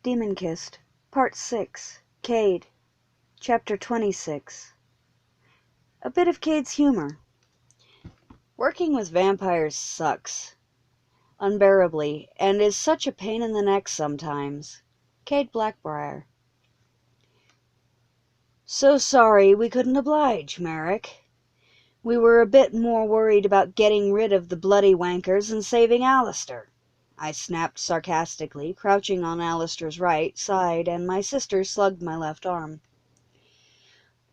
Demon-Kissed, Part 6, Cade, Chapter 26. A bit of Cade's humor. Working with vampires sucks, unbearably, and is such a pain in the neck sometimes. Cade Blackbriar. So sorry we couldn't oblige, Merrick. We were a bit more worried about getting rid of the bloody wankers and saving Alistair, I snapped sarcastically, crouching on Alistair's right side, and my sister slugged my left arm.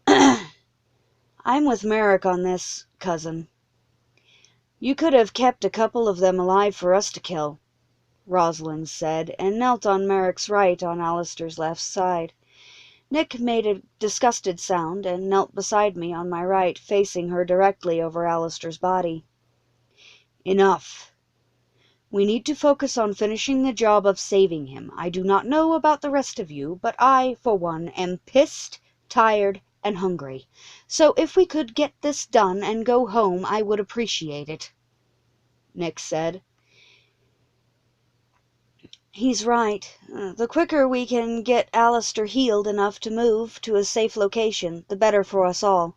I'm with Merrick on this, cousin. You could have kept a couple of them alive for us to kill, Rosalind said, and knelt on Merrick's right on Alistair's left side. Nick made a disgusted sound and knelt beside me on my right, facing her directly over Alistair's body. Enough. We need to focus on finishing the job of saving him. I do not know about the rest of you, but I, for one, am pissed, tired, and hungry. So if we could get this done and go home, I would appreciate it, Nick said. He's right. The quicker we can get Alistair healed enough to move to a safe location, the better for us all,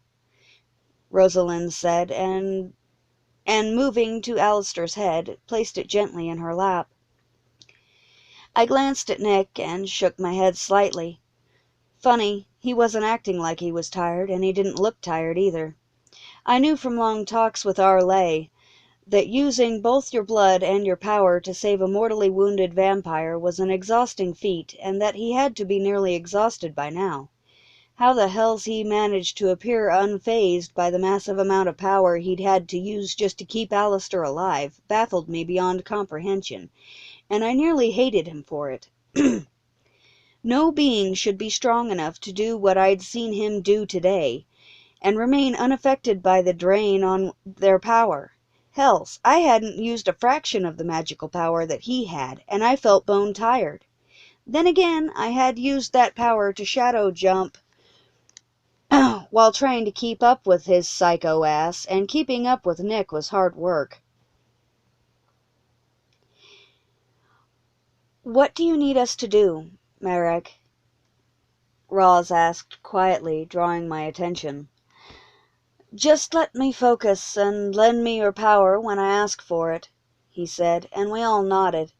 Rosalind said, and moving to Alistair's head, placed it gently in her lap. I glanced at Nick and shook my head slightly. Funny, he wasn't acting like he was tired, and he didn't look tired either. I knew from long talks with Arlay that using both your blood and your power to save a mortally wounded vampire was an exhausting feat, and that he had to be nearly exhausted by now. How the hell's he managed to appear unfazed by the massive amount of power he'd had to use just to keep Alistair alive baffled me beyond comprehension, and I nearly hated him for it. No being should be strong enough to do what I'd seen him do today, and remain unaffected by the drain on their power. Hells, I hadn't used a fraction of the magical power that he had, and I felt bone tired. Then again, I had used that power to shadow jump while trying to keep up with his psycho ass, and keeping up with Nick was hard work. What do you need us to do, Merrick? Roz asked quietly, drawing my attention. Just let me focus and lend me your power when I ask for it, he said, and we all nodded.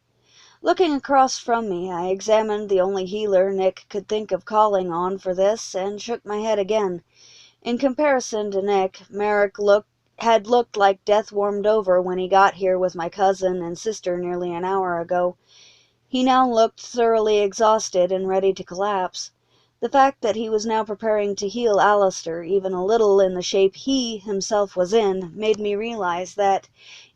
Looking across from me, I examined the only healer Nick could think of calling on for this, and shook my head again. In comparison to Nick, Merrick had looked like death warmed over when he got here with my cousin and sister nearly an hour ago. He now looked thoroughly exhausted and ready to collapse. The fact that he was now preparing to heal Alistair, even a little in the shape he himself was in, made me realize that,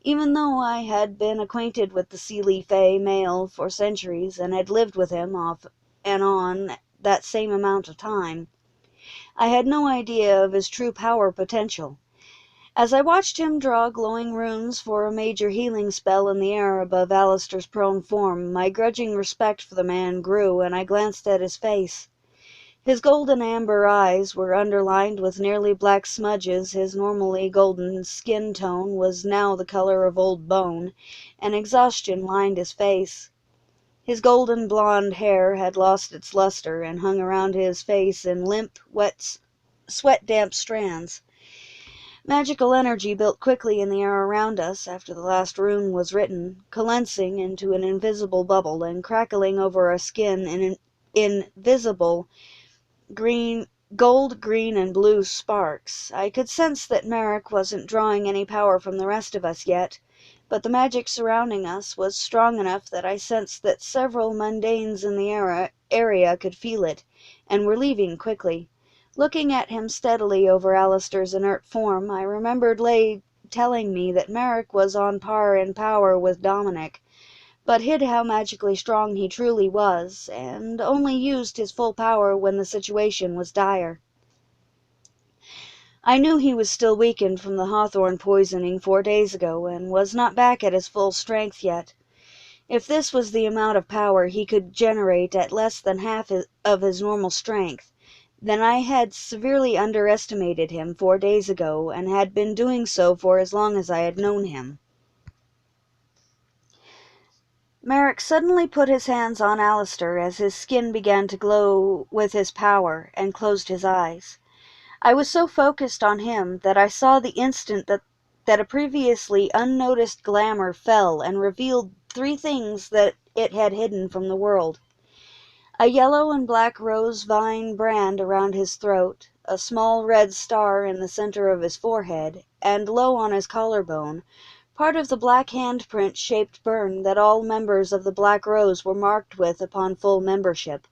even though I had been acquainted with the Seelie Fae male for centuries and had lived with him off and on that same amount of time, I had no idea of his true power potential. As I watched him draw glowing runes for a major healing spell in the air above Alistair's prone form, my grudging respect for the man grew, and I glanced at his face. His golden amber eyes were underlined with nearly black smudges, his normally golden skin tone was now the color of old bone, and exhaustion lined his face. His golden blonde hair had lost its luster, and hung around his face in limp, wet, sweat-damp strands. Magical energy built quickly in the air around us after the last rune was written, condensing into an invisible bubble and crackling over our skin in invisible gold, green, and blue sparks. I could sense that Merrick wasn't drawing any power from the rest of us yet, but the magic surrounding us was strong enough that I sensed that several mundanes in the area could feel it, and were leaving quickly. Looking at him steadily over Alistair's inert form, I remembered Lay telling me that Merrick was on par in power with Dominic, but hid how magically strong he truly was, and only used his full power when the situation was dire. I knew he was still weakened from the hawthorn poisoning 4 days ago, and was not back at his full strength yet. If this was the amount of power he could generate at less than half of his normal strength, then I had severely underestimated him 4 days ago, and had been doing so for as long as I had known him. Merrick suddenly put his hands on Alistair as his skin began to glow with his power, and closed his eyes. I was so focused on him that I saw the instant that a previously unnoticed glamour fell and revealed three things that it had hidden from the world. A yellow and black rose vine brand around his throat, a small red star in the center of his forehead, and low on his collarbone, part of the black handprint-shaped burn that all members of the Black Rose were marked with upon full membership.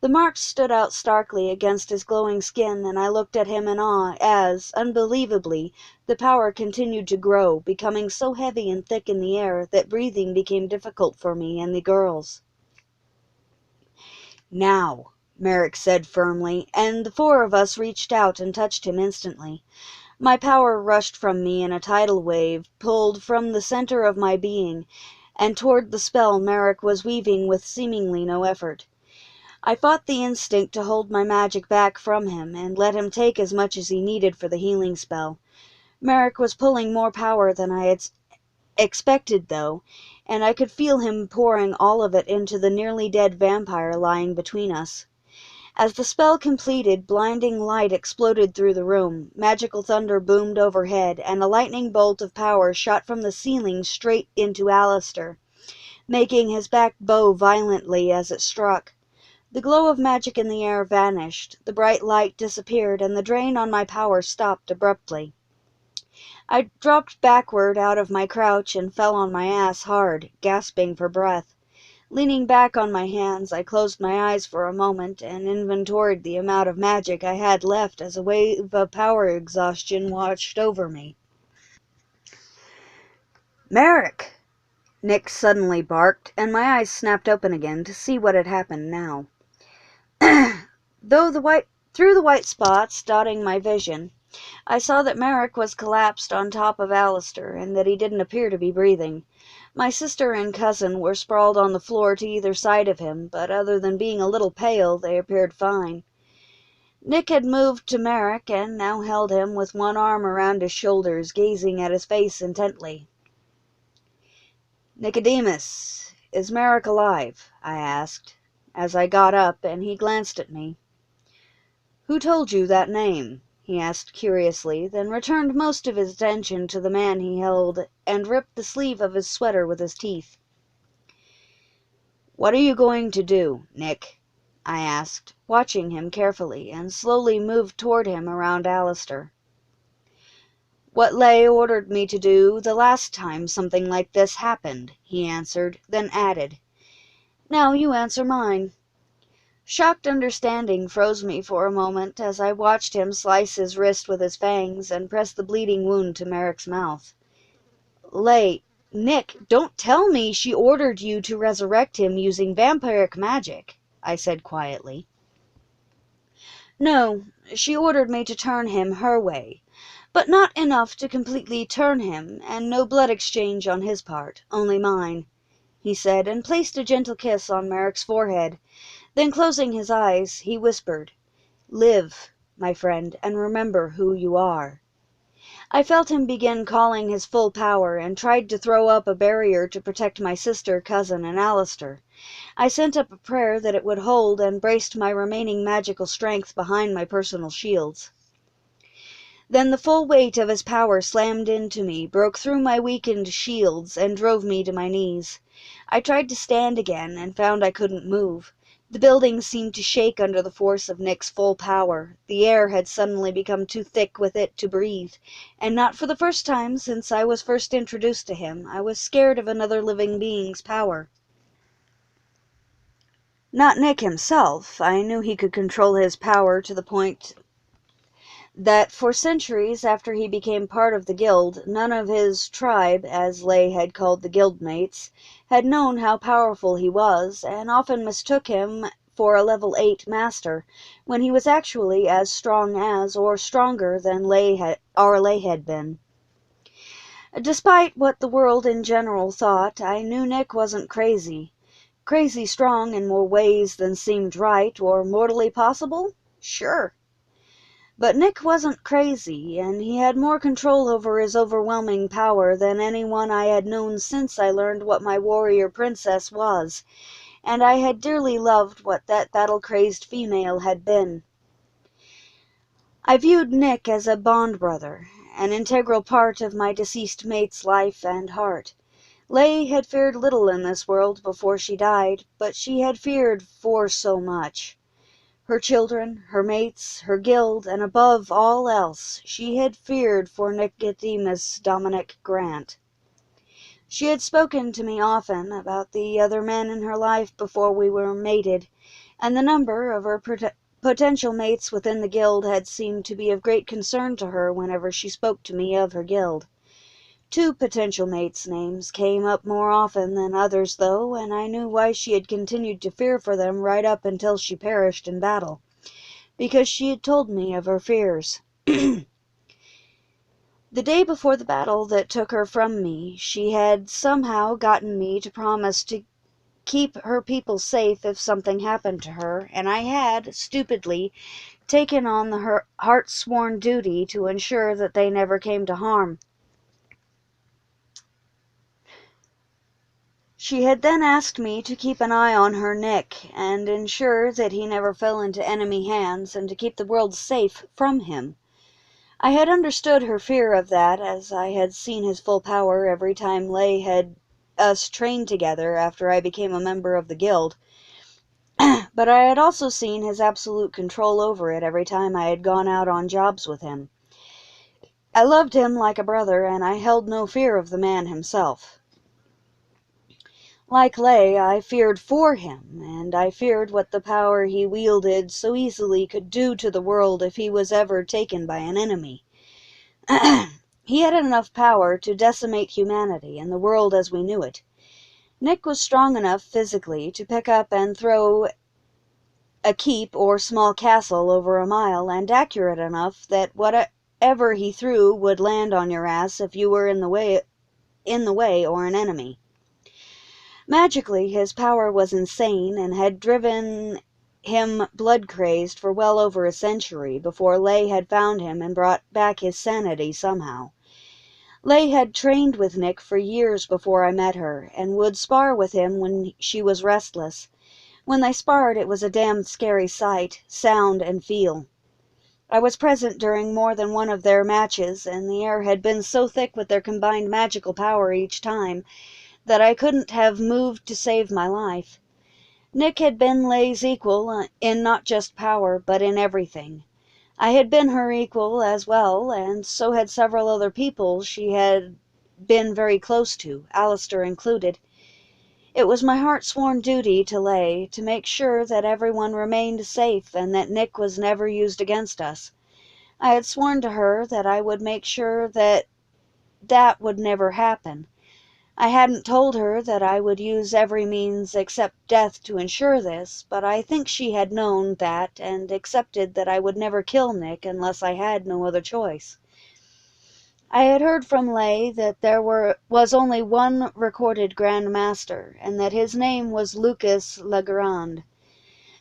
The marks stood out starkly against his glowing skin, and I looked at him in awe as, unbelievably, the power continued to grow, becoming so heavy and thick in the air that breathing became difficult for me and the girls. "Now," Merrick said firmly, and the four of us reached out and touched him instantly. My power rushed from me in a tidal wave, pulled from the center of my being, and toward the spell Merrick was weaving with seemingly no effort. I fought the instinct to hold my magic back from him, and let him take as much as he needed for the healing spell. Merrick was pulling more power than I had expected, though, and I could feel him pouring all of it into the nearly dead vampire lying between us. As the spell completed, blinding light exploded through the room, magical thunder boomed overhead, and a lightning bolt of power shot from the ceiling straight into Alistair, making his back bow violently as it struck. The glow of magic in the air vanished, the bright light disappeared, and the drain on my power stopped abruptly. I dropped backward out of my crouch and fell on my ass hard, gasping for breath. Leaning back on my hands, I closed my eyes for a moment and inventoried the amount of magic I had left as a wave of power exhaustion washed over me. "Merrick!" Nick suddenly barked, and my eyes snapped open again to see what had happened now. Through the white spots dotting my vision, I saw that Merrick was collapsed on top of Alistair, and that he didn't appear to be breathing. My sister and cousin were sprawled on the floor to either side of him, but other than being a little pale, they appeared fine. Nick had moved to Merrick, and now held him with one arm around his shoulders, gazing at his face intently. "Nicodemus, is Merrick alive?" I asked, as I got up, and he glanced at me. "Who told you that name?" he asked curiously, then returned most of his attention to the man he held and ripped the sleeve of his sweater with his teeth. "What are you going to do, Nick?" I asked, watching him carefully, and slowly moved toward him around Alistair. "What Lay ordered me to do the last time something like this happened," he answered, then added, "Now you answer mine." Shocked understanding froze me for a moment as I watched him slice his wrist with his fangs and press the bleeding wound to Merrick's mouth. Nick, don't tell me she ordered you to resurrect him using vampiric magic," I said quietly. "No, she ordered me to turn him her way, but not enough to completely turn him, and no blood exchange on his part, only mine," he said, and placed a gentle kiss on Merrick's forehead. Then, closing his eyes, he whispered, "Live, my friend, and remember who you are." I felt him begin calling his full power, and tried to throw up a barrier to protect my sister, cousin, and Alistair. I sent up a prayer that it would hold, and braced my remaining magical strength behind my personal shields. Then the full weight of his power slammed into me, broke through my weakened shields, and drove me to my knees. I tried to stand again, and found I couldn't move. The building seemed to shake under the force of Nick's full power. The air had suddenly become too thick with it to breathe, and not for the first time since I was first introduced to him, I was scared of another living being's power. Not Nick himself. I knew he could control his power to the point that for centuries after he became part of the guild, none of his tribe, as Lay had called the guildmates, had known how powerful he was, and often mistook him for a level 8 master, when he was actually as strong as, or stronger than, our Lay had been. Despite what the world in general thought, I knew Nick wasn't crazy. Crazy strong in more ways than seemed right or mortally possible? Sure. But Nick wasn't crazy, and he had more control over his overwhelming power than anyone I had known since I learned what my warrior princess was, and I had dearly loved what that battle-crazed female had been. I viewed Nick as a bond brother, an integral part of my deceased mate's life and heart. Lay had feared little in this world before she died, but she had feared for so much. Her children, her mates, her guild, and above all else, she had feared for Nicodemus Dominic Grant. She had spoken to me often about the other men in her life before we were mated, and the number of her potential mates within the guild had seemed to be of great concern to her whenever she spoke to me of her guild. 2 potential mates' names came up more often than others, though, and I knew why she had continued to fear for them right up until she perished in battle, because she had told me of her fears. The day before the battle that took her from me, she had somehow gotten me to promise to keep her people safe if something happened to her, and I had, stupidly, taken on the heart-sworn duty to ensure that they never came to harm. She had then asked me to keep an eye on her Nick, and ensure that he never fell into enemy hands, and to keep the world safe from him. I had understood her fear of that, as I had seen his full power every time Lay had us trained together after I became a member of the guild, but I had also seen his absolute control over it every time I had gone out on jobs with him. I loved him like a brother, and I held no fear of the man himself. Like Lay, I feared for him, and I feared what the power he wielded so easily could do to the world if he was ever taken by an enemy. He had enough power to decimate humanity and the world as we knew it. Nick was strong enough physically to pick up and throw a keep or small castle over a mile, and accurate enough that whatever he threw would land on your ass if you were in the way or an enemy. Magically, his power was insane and had driven him blood-crazed for well over a century before Lay had found him and brought back his sanity somehow. Lay had trained with Nick for years before I met her, and would spar with him when she was restless. When they sparred, it was a damned scary sight, sound and feel. I was present during more than one of their matches, and the air had been so thick with their combined magical power each time that I couldn't have moved to save my life. Nick had been Lay's equal in not just power, but in everything. I had been her equal as well, and so had several other people she had been very close to, Alistair included. It was my heart-sworn duty to Lay to make sure that everyone remained safe and that Nick was never used against us. I had sworn to her that I would make sure that that would never happen. I hadn't told her that I would use every means except death to ensure this, but I think she had known that and accepted that I would never kill Nick unless I had no other choice. I had heard from Lay that there was only one recorded Grand Master, and that his name was Lucas Legrand.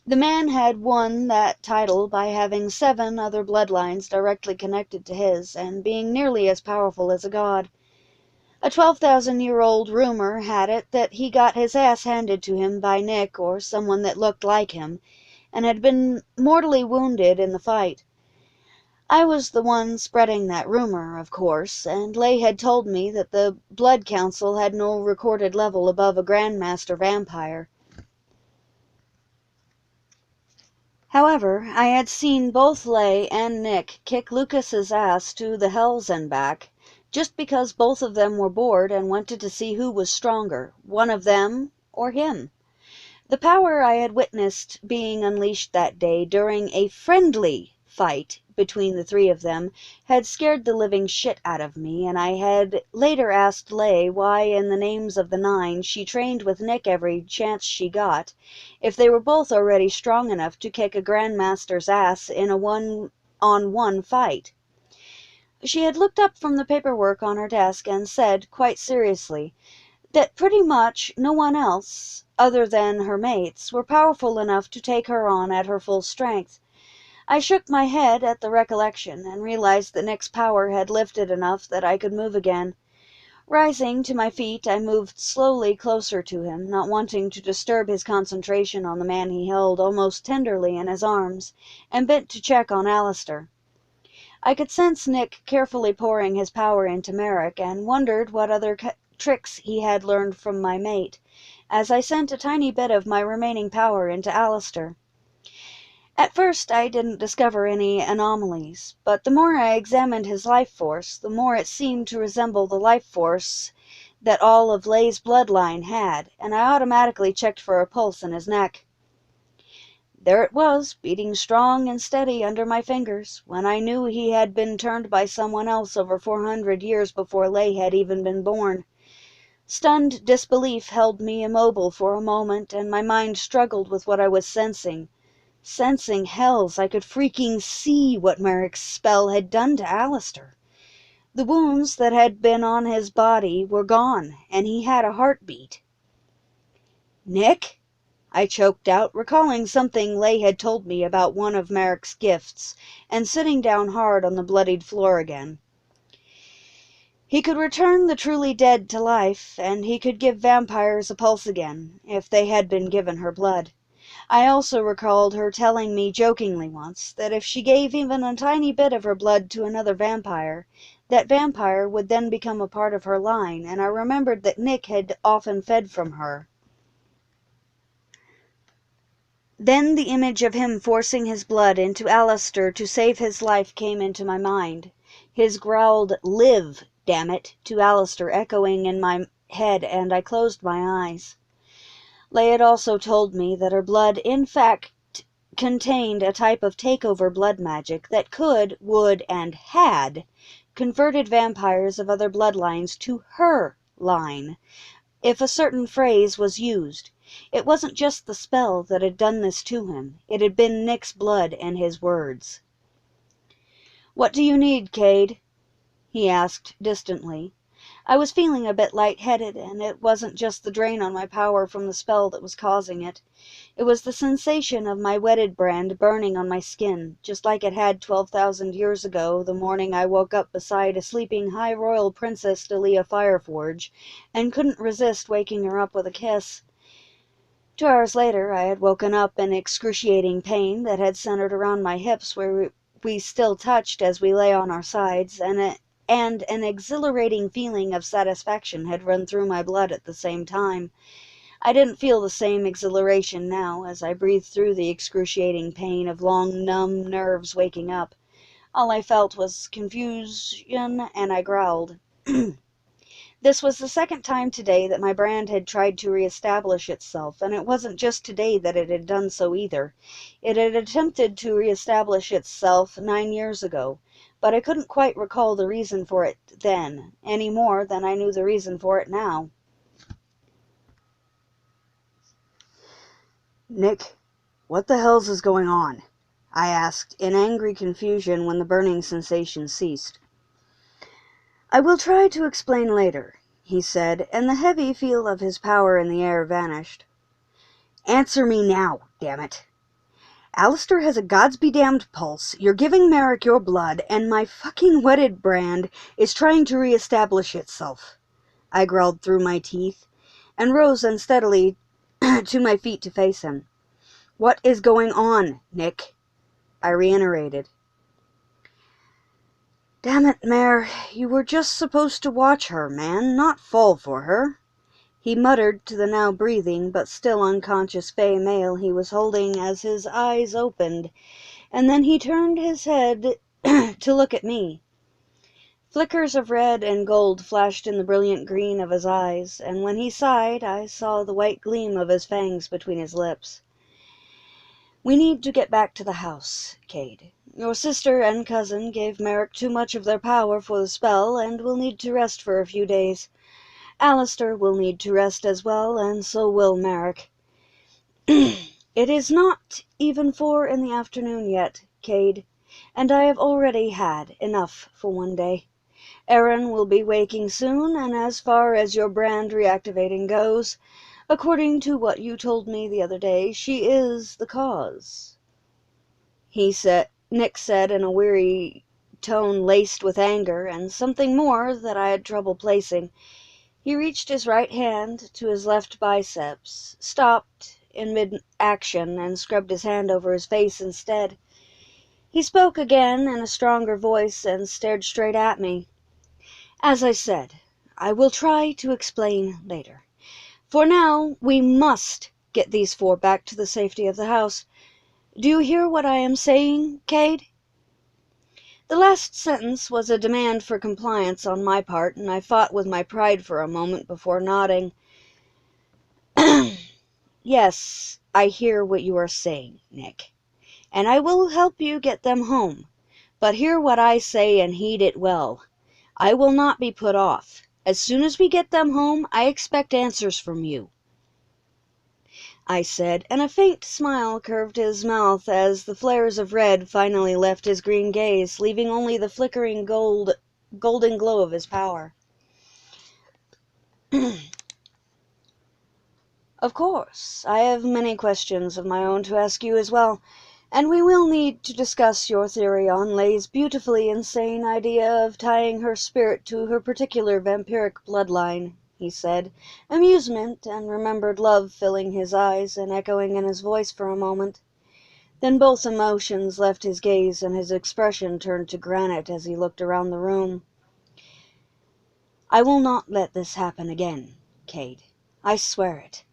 The man had won that title by having 7 other bloodlines directly connected to his, and being nearly as powerful as a god. A 12,000-year-old rumor had it that he got his ass handed to him by Nick or someone that looked like him, and had been mortally wounded in the fight. I was the one spreading that rumor, of course, and Lay had told me that the Blood Council had no recorded level above a Grandmaster Vampire. However, I had seen both Lay and Nick kick Lucas's ass to the hells and back, just because both of them were bored and wanted to see who was stronger, one of them or him. The power I had witnessed being unleashed that day during a friendly fight between the 3 of them had scared the living shit out of me, and I had later asked Lay why in the names of the 9 she trained with Nick every chance she got, if they were both already strong enough to kick a Grandmaster's ass in a one-on-one fight. She had looked up from the paperwork on her desk and said, quite seriously, that pretty much no one else, other than her mates, were powerful enough to take her on at her full strength. I shook my head at the recollection and realized that Nick's power had lifted enough that I could move again. Rising to my feet, I moved slowly closer to him, not wanting to disturb his concentration on the man he held almost tenderly in his arms, and bent to check on Alistair. I could sense Nick carefully pouring his power into Merrick, and wondered what other tricks he had learned from my mate, as I sent a tiny bit of my remaining power into Alistair. At first I didn't discover any anomalies, but the more I examined his life force, the more it seemed to resemble the life force that all of Leigh's bloodline had, and I automatically checked for a pulse in his neck. There it was, beating strong and steady under my fingers, when I knew he had been turned by someone else over 400 years before Leigh had even been born. Stunned disbelief held me immobile for a moment, and my mind struggled with what I was sensing. Hells, I could freaking see what Merrick's spell had done to Alistair. The wounds that had been on his body were gone, and he had a heartbeat. "Nick?" I choked out, recalling something Leigh had told me about one of Merrick's gifts, and sitting down hard on the bloodied floor again. He could return the truly dead to life, and he could give vampires a pulse again, if they had been given her blood. I also recalled her telling me jokingly once that if she gave even a tiny bit of her blood to another vampire, that vampire would then become a part of her line, and I remembered that Nick had often fed from her. Then the image of him forcing his blood into Alistair to save his life came into my mind, his growled "Live, damn it," to Alistair echoing in my head, and I closed my eyes. Leigh had also told me that her blood, in fact, contained a type of takeover blood magic that could, would, and had converted vampires of other bloodlines to her line, if a certain phrase was used. It wasn't just the spell that had done this to him. It had been Nick's blood and his words. "What do you need, Cade?" he asked distantly. I was feeling a bit lightheaded, and it wasn't just the drain on my power from the spell that was causing it. It was the sensation of my wedded brand burning on my skin, just like it had 12,000 years ago, the morning I woke up beside a sleeping High Royal Princess Delia Fireforge, and couldn't resist waking her up with a kiss. 2 hours later, I had woken up in excruciating pain that had centered around my hips, where we still touched as we lay on our sides, and an exhilarating feeling of satisfaction had run through my blood at the same time. I didn't feel the same exhilaration now, as I breathed through the excruciating pain of long, numb nerves waking up. All I felt was confusion, and I growled. This was the second time today that my brand had tried to reestablish itself, and it wasn't just today that it had done so either. It had attempted to reestablish itself 9 years ago, but I couldn't quite recall the reason for it then, any more than I knew the reason for it now. "Nick, what the hells is going on?" I asked, in angry confusion when the burning sensation ceased. "I will try to explain later," he said, and the heavy feel of his power in the air vanished. "Answer me now, damn it. Alistair has a gods-be-damned pulse, you're giving Merrick your blood, and my fucking wedded brand is trying to re-establish itself," I growled through my teeth, and rose unsteadily to my feet to face him. "What is going on, Nick?" I reiterated. "Damn it, Mare, you were just supposed to watch her, man, not fall for her," he muttered to the now breathing but still unconscious Fey male he was holding as his eyes opened, and then he turned his head to look at me. Flickers of red and gold flashed in the brilliant green of his eyes, and when he sighed, I saw the white gleam of his fangs between his lips. "We need to get back to the house, Cade. Your sister and cousin gave Merrick too much of their power for the spell, and will need to rest for a few days. Alistair will need to rest as well, and so will Merrick. It is not even 4 in the afternoon yet, Cade, and I have already had enough for one day. Erin will be waking soon, and as far as your brand reactivating goes, according to what you told me the other day, she is the cause," he said. Nick said in a weary tone laced with anger, and something more that I had trouble placing. He reached his right hand to his left biceps, stopped in mid-action, and scrubbed his hand over his face instead. He spoke again in a stronger voice and stared straight at me. As I said, I will try to explain later. For now, we must get these four back to the safety of the house. Do you hear what I am saying, Cade? The last sentence was a demand for compliance on my part, and I fought with my pride for a moment before nodding. Yes, I hear what you are saying, Nick, and I will help you get them home. But hear what I say and heed it well. I will not be put off. As soon as we get them home, I expect answers from you, I said, and a faint smile curved his mouth as the flares of red finally left his green gaze, leaving only the flickering golden glow of his power. Of course, I have many questions of my own to ask you as well, and we will need to discuss your theory on Lay's beautifully insane idea of tying her spirit to her particular vampiric bloodline, he said, amusement and remembered love filling his eyes and echoing in his voice for a moment. Then both emotions left his gaze and his expression turned to granite as he looked around the room. I will not let this happen again, Cade. I swear it.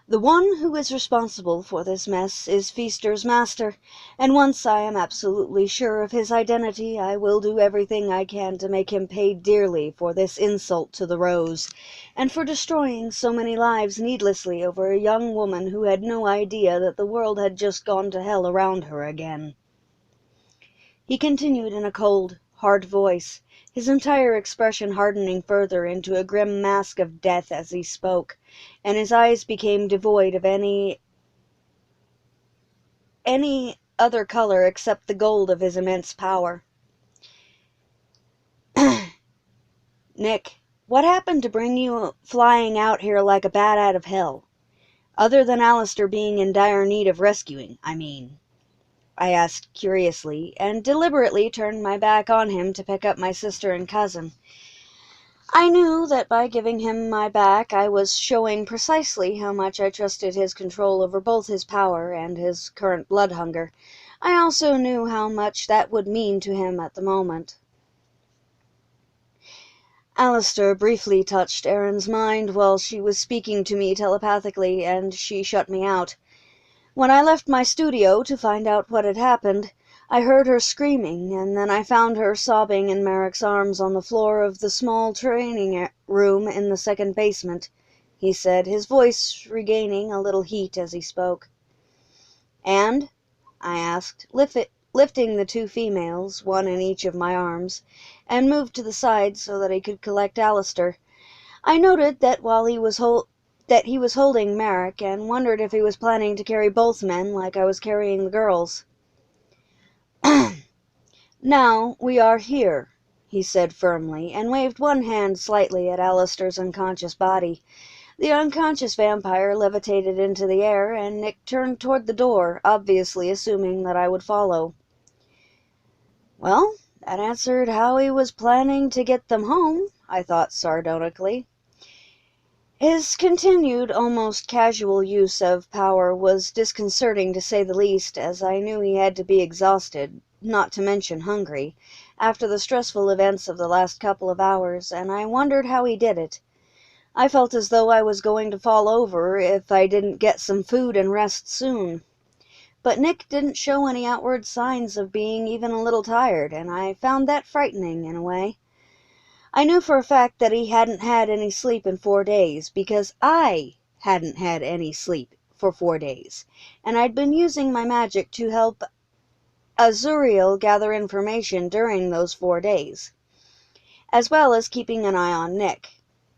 The one who is responsible for this mess is Feaster's master, and once I am absolutely sure of his identity, I will do everything I can to make him pay dearly for this insult to the Rose, and for destroying so many lives needlessly over a young woman who had no idea that the world had just gone to hell around her again. He continued in a cold, hard voice, his entire expression hardening further into a grim mask of death as he spoke, and his eyes became devoid of any other color except the gold of his immense power. Nick, what happened to bring you flying out here like a bat out of hell? Other than Alistair being in dire need of rescuing, I mean, I asked curiously, and deliberately turned my back on him to pick up my sister and cousin. I knew that by giving him my back I was showing precisely how much I trusted his control over both his power and his current blood hunger. I also knew how much that would mean to him at the moment. Alistair briefly touched Erin's mind while she was speaking to me telepathically, and she shut me out. When I left my studio to find out what had happened, I heard her screaming, and then I found her sobbing in Merrick's arms on the floor of the small training room in the second basement, he said, his voice regaining a little heat as he spoke. And? I asked, lifting the two females, one in each of my arms, and moved to the side so that he could collect Alistair. I noted that while he was holding Merrick, and wondered if he was planning to carry both men like I was carrying the girls. Now we are here, he said firmly, and waved one hand slightly at Alistair's unconscious body. The unconscious vampire levitated into the air, and Nick turned toward the door, obviously assuming that I would follow. Well, that answered how he was planning to get them home, I thought sardonically. His continued, almost casual use of power was disconcerting to say the least, as I knew he had to be exhausted, not to mention hungry, after the stressful events of the last couple of hours, and I wondered how he did it. I felt as though I was going to fall over if I didn't get some food and rest soon. But Nick didn't show any outward signs of being even a little tired, and I found that frightening in a way. I knew for a fact that he hadn't had any sleep in 4 days, because I hadn't had any sleep for 4 days, and I'd been using my magic to help Azuriel gather information during those 4 days, as well as keeping an eye on Nick.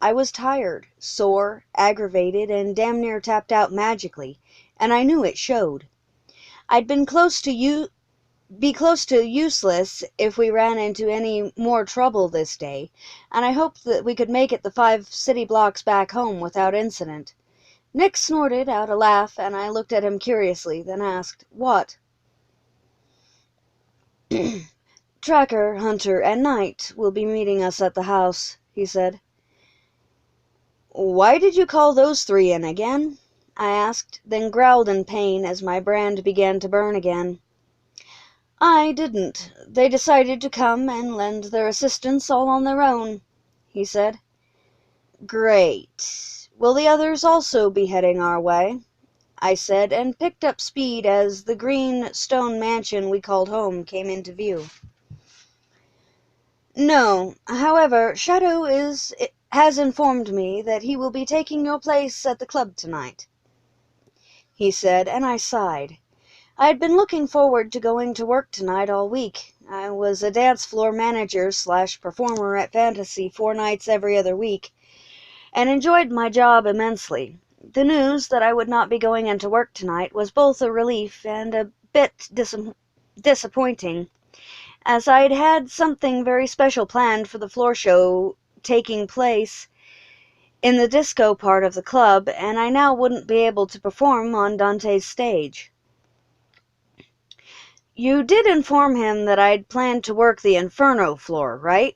I was tired, sore, aggravated, and damn near tapped out magically, and I knew it showed. I'd been close to useless if we ran into any more trouble this day, and I hoped that we could make it the 5 city blocks back home without incident. Nick snorted out a laugh, and I looked at him curiously, then asked, "What?" Tracker, Hunter, and Knight will be meeting us at the house, he said. Why did you call those three in again? I asked, then growled in pain as my brand began to burn again. I didn't. They decided to come and lend their assistance all on their own, he said. Great. Will the others also be heading our way? I said, and picked up speed as the green stone mansion we called home came into view. No, however, Shadow has informed me that he will be taking your place at the club tonight, he said, and I sighed. I had been looking forward to going to work tonight all week. I was a dance floor manager / performer at Fantasy 4 nights every other week, and enjoyed my job immensely. The news that I would not be going into work tonight was both a relief and a bit disappointing, as I'd had something very special planned for the floor show taking place in the disco part of the club, and I now wouldn't be able to perform on Dante's stage. You did inform him that I'd planned to work the Inferno floor, right?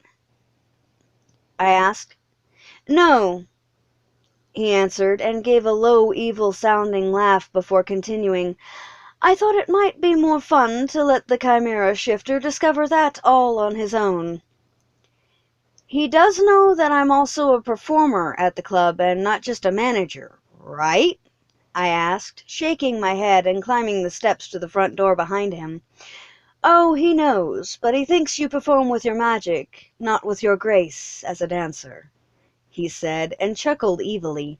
I asked. No, he answered, and gave a low, evil-sounding laugh before continuing. I thought it might be more fun to let the Chimera Shifter discover that all on his own. He does know that I'm also a performer at the club and not just a manager, right? I asked, shaking my head and climbing the steps to the front door behind him. Oh, he knows, but he thinks you perform with your magic, not with your grace as a dancer, he said, and chuckled evilly.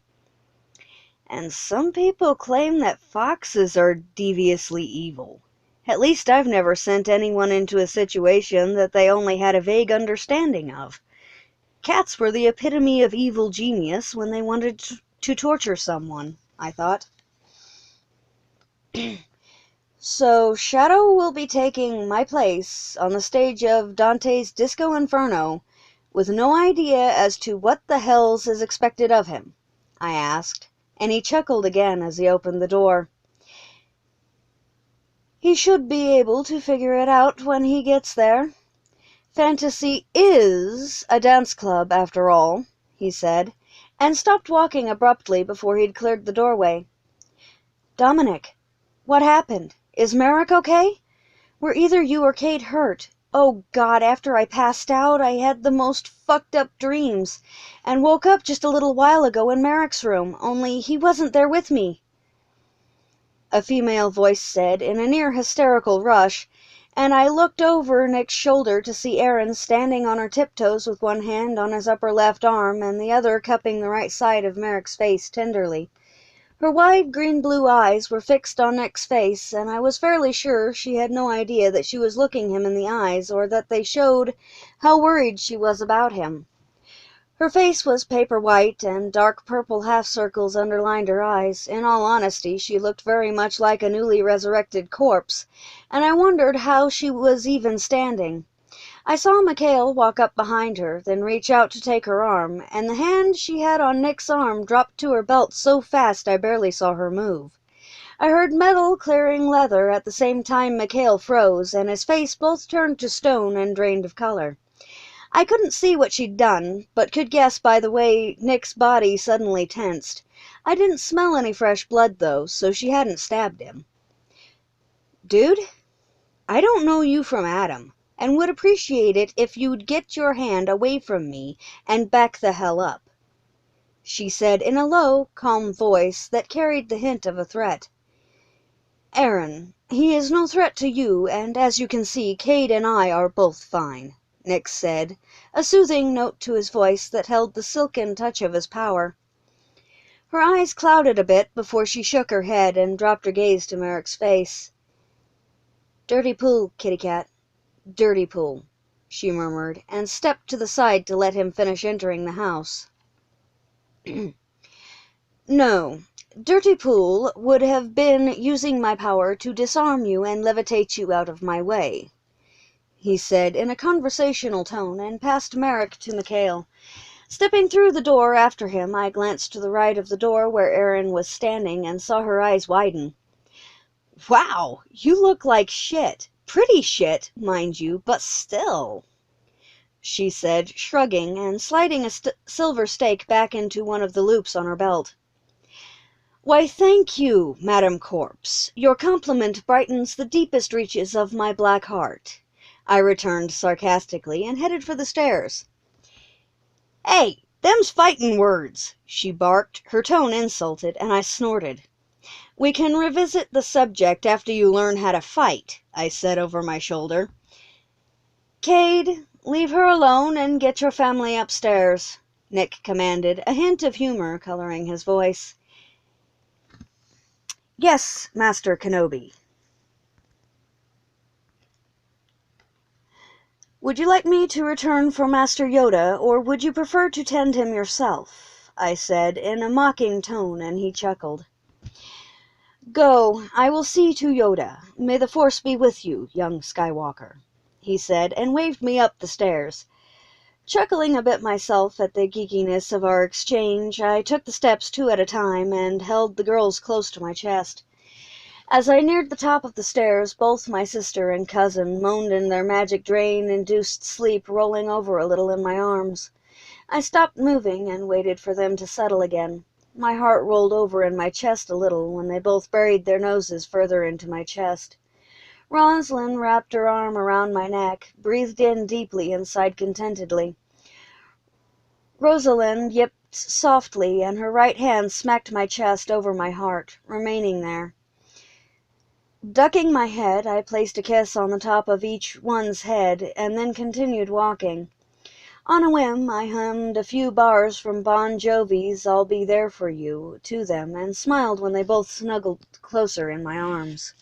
And some people claim that foxes are deviously evil. At least I've never sent anyone into a situation that they only had a vague understanding of. Cats were the epitome of evil genius when they wanted to torture someone, I thought. So Shadow will be taking my place on the stage of Dante's Disco Inferno, with no idea as to what the hells is expected of him, I asked, and he chuckled again as he opened the door. He should be able to figure it out when he gets there. Fantasy is a dance club, after all, he said, and stopped walking abruptly before he'd cleared the doorway. Dominic, what happened? Is Merrick okay? Were either you or Kate hurt? Oh, God, after I passed out, I had the most fucked up dreams, and woke up just a little while ago in Merrick's room, only he wasn't there with me, a female voice said in a near hysterical rush, and I looked over Nick's shoulder to see Erin standing on her tiptoes with one hand on his upper left arm and the other cupping the right side of Merrick's face tenderly. Her wide green-blue eyes were fixed on Nick's face, and I was fairly sure she had no idea that she was looking him in the eyes, or that they showed how worried she was about him. Her face was paper white, and dark purple half-circles underlined her eyes. In all honesty, she looked very much like a newly resurrected corpse, and I wondered how she was even standing. I saw Mikhail walk up behind her, then reach out to take her arm, and the hand she had on Nick's arm dropped to her belt so fast I barely saw her move. I heard metal clearing leather at the same time Mikhail froze, and his face both turned to stone and drained of color. I couldn't see what she'd done, but could guess by the way Nick's body suddenly tensed. I didn't smell any fresh blood, though, so she hadn't stabbed him. Dude, I don't know you from Adam, and would appreciate it if you'd get your hand away from me and back the hell up, she said in a low, calm voice that carried the hint of a threat. Erin, he is no threat to you, and as you can see, Cade and I are both fine, Nick said, a soothing note to his voice that held the silken touch of his power. Her eyes clouded a bit before she shook her head and dropped her gaze to Merrick's face. Dirty pool, kitty cat. Dirty pool, she murmured, and stepped to the side to let him finish entering the house. No, Dirty Pool would have been using my power to disarm you and levitate you out of my way, he said in a conversational tone, and passed Merrick to Mikhail. Stepping through the door after him, I glanced to the right of the door where Erin was standing and saw her eyes widen. Wow, you look like shit. Pretty shit, mind you, but still," she said, shrugging and sliding a silver stake back into one of the loops on her belt. "Why, thank you, Madam Corpse. Your compliment brightens the deepest reaches of my black heart," I returned sarcastically and headed for the stairs. "Hey, them's fightin' words," she barked, her tone insulted, and I snorted. "We can revisit the subject after you learn how to fight," I said over my shoulder. "Cade, leave her alone and get your family upstairs," Nick commanded, a hint of humor coloring his voice. "Yes, Master Kenobi." "Would you like me to return for Master Yoda, or would you prefer to tend him yourself?" I said in a mocking tone, and he chuckled. "Go, I will see to Yoda. May the Force be with you, young Skywalker," he said, and waved me up the stairs. Chuckling a bit myself at the geekiness of our exchange, I took the steps 2 at a time and held the girls close to my chest. As I neared the top of the stairs, both my sister and cousin moaned in their magic drain-induced sleep, rolling over a little in my arms. I stopped moving and waited for them to settle again. My heart rolled over in my chest a little when they both buried their noses further into my chest. Rosalind wrapped her arm around my neck, breathed in deeply, and sighed contentedly. Rosalind yipped softly, and her right hand smacked my chest over my heart, remaining there. Ducking my head, I placed a kiss on the top of each one's head, and then continued walking. On a whim, I hummed a few bars from Bon Jovi's "I'll Be There For You" to them, and smiled when they both snuggled closer in my arms.